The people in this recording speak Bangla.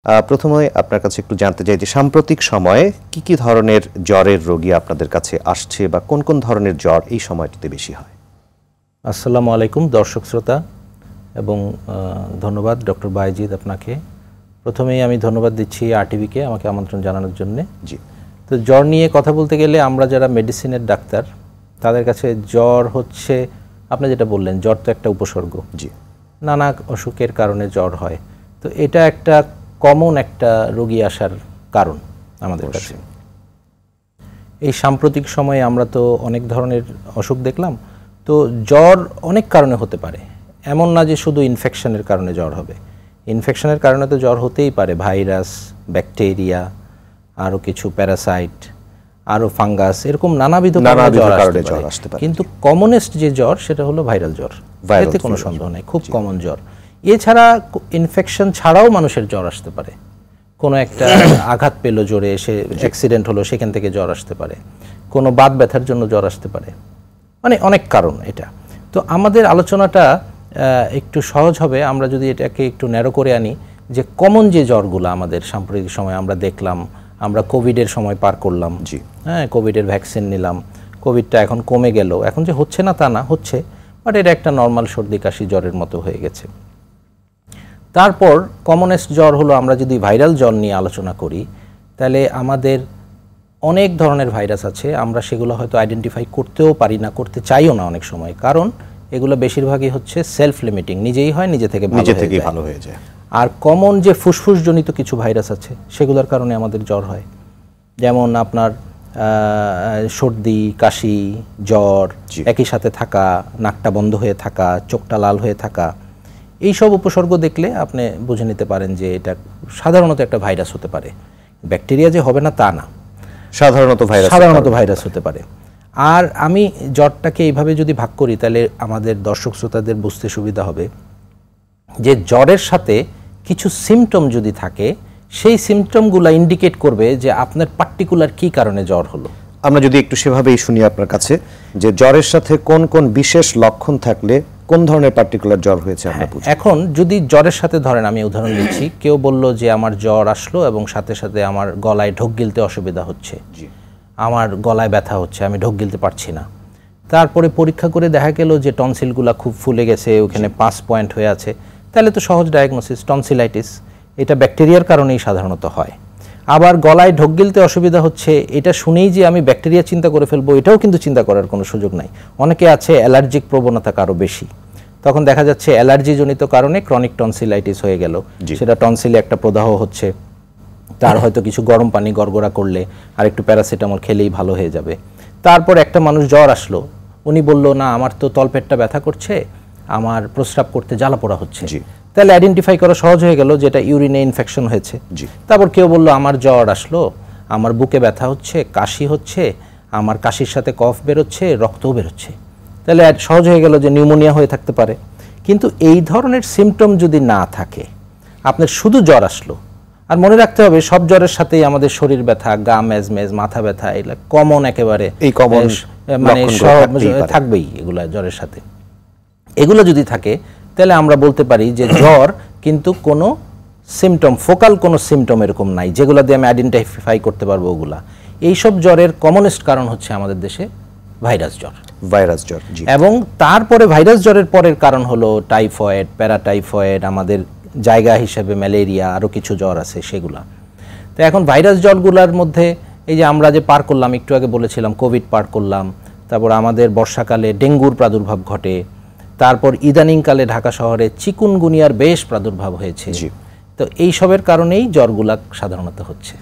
প্রথমে আপনার কাছে একটু জানতে চাই যে সাম্প্রতিক সময়ে কি ধরনের জ্বরের রোগী আপনাদের কাছে আসছে বা কোন কোন ধরনের জ্বর এই সময়টিতে বেশি হয়? আসসালামু আলাইকুম দর্শক শ্রোতা এবং ধন্যবাদ ডক্টর বাইজিদ আপনাকে। প্রথমেই আমি ধন্যবাদ দিচ্ছি আরটিভিকে আমাকে আমন্ত্রণ জানানোর জন্য। জি। তো জ্বর নিয়ে কথা বলতে গেলে আমরা যারা মেডিসিনের ডাক্তার তাদের কাছে জ্বর হচ্ছে, আপনি যেটা বললেন, জ্বর তো একটা উপসর্গ। জি। নানা অসুখের কারণে জ্বর হয়, তো এটা একটা কমন একটা রোগী আসার কারণ আমাদের কাছে। এই সাম্প্রতিক সময়ে আমরা তো অনেক ধরনের অসুখ দেখলাম, তো জ্বর অনেক কারণে হতে পারে, এমন না যে শুধু ইনফেকশনের কারণে জ্বর হবে। ইনফেকশনের কারণে তো জ্বর হতেই পারে, ভাইরাস, ব্যাকটেরিয়া, আরও কিছু প্যারাসাইট, আরও ফাঙ্গাস, এরকম নানাবিধ জ্বর আসতে পারে। কিন্তু কমনেস্ট যে জ্বর সেটা হলো ভাইরাল জ্বর, এতে কোনো সন্দেহ নেই, খুব কমন জ্বর। এছাড়া ইনফেকশন ছাড়াও মানুষের জ্বর আসতে পারে, কোনো একটা আঘাত পেল জোরে, সে অ্যাক্সিডেন্ট হলো, সেখান থেকে জ্বর আসতে পারে, কোনো বাত ব্যথার জন্য জ্বর আসতে পারে, মানে অনেক কারণ এটা। তো আমাদের আলোচনাটা একটু সহজ হবে আমরা যদি এটাকে একটু ন্যারো করে আনি, যে কমন যে জ্বরগুলো আমাদের সাম্প্রতিক সময় আমরা দেখলাম, আমরা কোভিডের সময় পার করলাম। জি। হ্যাঁ, কোভিডের ভ্যাকসিন নিলাম, কোভিডটা এখন কমে গেল, এখন যে হচ্ছে না তা না, হচ্ছে, বাট এটা একটা নর্মাল সর্দি কাশি জ্বরের মতো হয়ে গেছে। তারপর কমনেস্ট জ্বর হলো, আমরা যদি ভাইরাল জ্বর নিয়ে আলোচনা করি তাহলে আমাদের অনেক ধরনের ভাইরাস আছে, আমরা সেগুলো হয়তো আইডেন্টিফাই করতেও পারি না, করতে চাইও না অনেক সময়, কারণ এগুলো বেশিরভাগই হচ্ছে সেলফ লিমিটিং, নিজেই হয়, নিজে থেকে ভালো হয়ে যায়। আর কমন যে ফুসফুসজনিত কিছু ভাইরাস আছে সেগুলোর কারণে আমাদের জ্বর হয়, যেমন আপনার সর্দি, কাশি, জ্বর একই সাথে থাকা, নাকটা বন্ধ হয়ে থাকা, চোখটা লাল হয়ে থাকা, এই সব উপসর্গ দেখলে আপনি বুঝে নিতে পারেন যে এটা সাধারণত একটা ভাইরাস হতে পারে। ব্যাকটেরিয়া যে হবে না তা না, সাধারণত ভাইরাস হতে পারে। আর আমি জ্বরটাকে এইভাবে যদি ভাগ করি তাহলে আমাদের দর্শক শ্রোতাদের বুঝতে সুবিধা হবে যে জ্বরের সাথে কিছু সিমটম যদি থাকে, সেই সিমটমগুলো ইন্ডিকেট করবে যে আপনার পার্টিকুলার কী কারণে জ্বর হলো। আমরা যদি একটু সেভাবেই শুনি আপনার কাছে, যে জ্বরের সাথে কোন কোন বিশেষ লক্ষণ থাকলে কোন ধরনের পার্টিকুলার জ্বর হয়েছে আমরা বুঝি। এখন যদি জ্বরের সাথে ধরেন, আমি উদাহরণ দিচ্ছি, কেউ বলল যে আমার জ্বর আসলো এবং সাথে সাথে আমার গলায় ঢোক গিলতে অসুবিধা হচ্ছে, আমার গলায় ব্যথা হচ্ছে, আমি ঢোক গিলতে পারছি না। তারপরে পরীক্ষা করে দেখা গেল যে টনসিলগুলো খুব ফুলে গেছে, ওখানে 5 পয়েন্ট হয়ে আছে, তাহলে তো সহজ ডায়াগনোসিস টনসিলাইটিস, এটা ব্যাকটেরিয়ার কারণেই সাধারণত হয়। আবার গলায় ঢোক গিলতে অসুবিধা হচ্ছে, এটা শুনেই যে আমি ব্যাকটেরিয়া চিন্তা করে ফেলবো, এটাও কিন্তু চিন্তা করার কোনো সুযোগ নাই। অনেকে আছে অ্যালার্জিক প্রবণতা কারো বেশি, তখন দেখা যাচ্ছে অ্যালার্জিজনিত কারণে ক্রনিক টনসিলাইটিস হয়ে গেল, সেটা টনসিলে একটা প্রদাহ হচ্ছে, তার হয়তো কিছু গরম পানি গড়গড়া করলে আর একটু প্যারাসিটামল খেলেই ভালো হয়ে যাবে। তারপর একটা মানুষ জ্বর আসলো, উনি বলল না আমার তো তলপেটটা ব্যথা করছে, আমার প্রস্রাব করতে জ্বালা পোড়া হচ্ছে, তাহলে আইডেন্টিফাই করা সহজ হয়ে গেল যেটা ইউরিনে ইনফেকশন হয়েছে। তারপর কেউ বলল আমার জ্বর আসলো, আমার বুকে ব্যথা হচ্ছে, কাশি হচ্ছে, আমার কাশির সাথে কফ বেরোচ্ছে, রক্তও বেরোচ্ছে, তাহলে সহজ হয়ে গেল যে নিউমোনিয়া হয়ে থাকতে পারে। কিন্তু এই ধরনের সিমটম যদি না থাকে, আপনার শুধু জ্বর আসলো, আর মনে রাখতে হবে সব জ্বরের সাথেই আমাদের শরীর ব্যথা, গা ম্যাজম্যাজ, মাথা ব্যথা, এগুলো কমন, একেবারে এই কমন মানে থাকবেই এগুলা জ্বরের সাথে। এগুলো যদি থাকে তাহলে আমরা বলতে পারি যে জ্বর, কিন্তু কোনো সিমটম, ফোকাল কোনো সিমটম এরকম নাই যেগুলো দিয়ে আমি আইডেন্টিফাই করতে পারবো ওগুলা। এইসব জ্বরের কমনেস্ট কারণ হচ্ছে আমাদের দেশে ভাইরাস জ্বর। এবং তারপরে ভাইরাস জ্বরের পরের কারণ হলো টাইফয়েড, প্যারাটাইফয়েড, আমাদের জায়গা হিসেবে ম্যালেরিয়া, আরও কিছু জ্বর আছে সেগুলা। তো এখন ভাইরাস জ্বরগুলোর মধ্যে এই যে আমরা যে পার করলাম, একটু আগে বলেছিলাম কোভিড পার করলাম, তারপর আমাদের বর্ষাকালে ডেঙ্গুর প্রাদুর্ভাব ঘটে, তারপর ইদানিংকালে ঢাকা শহরে চিকুনগুনিয়ার বেশ প্রাদুর্ভাব হয়েছে। তো এই সবের কারণেই জ্বরগুলা সাধারণত হচ্ছে।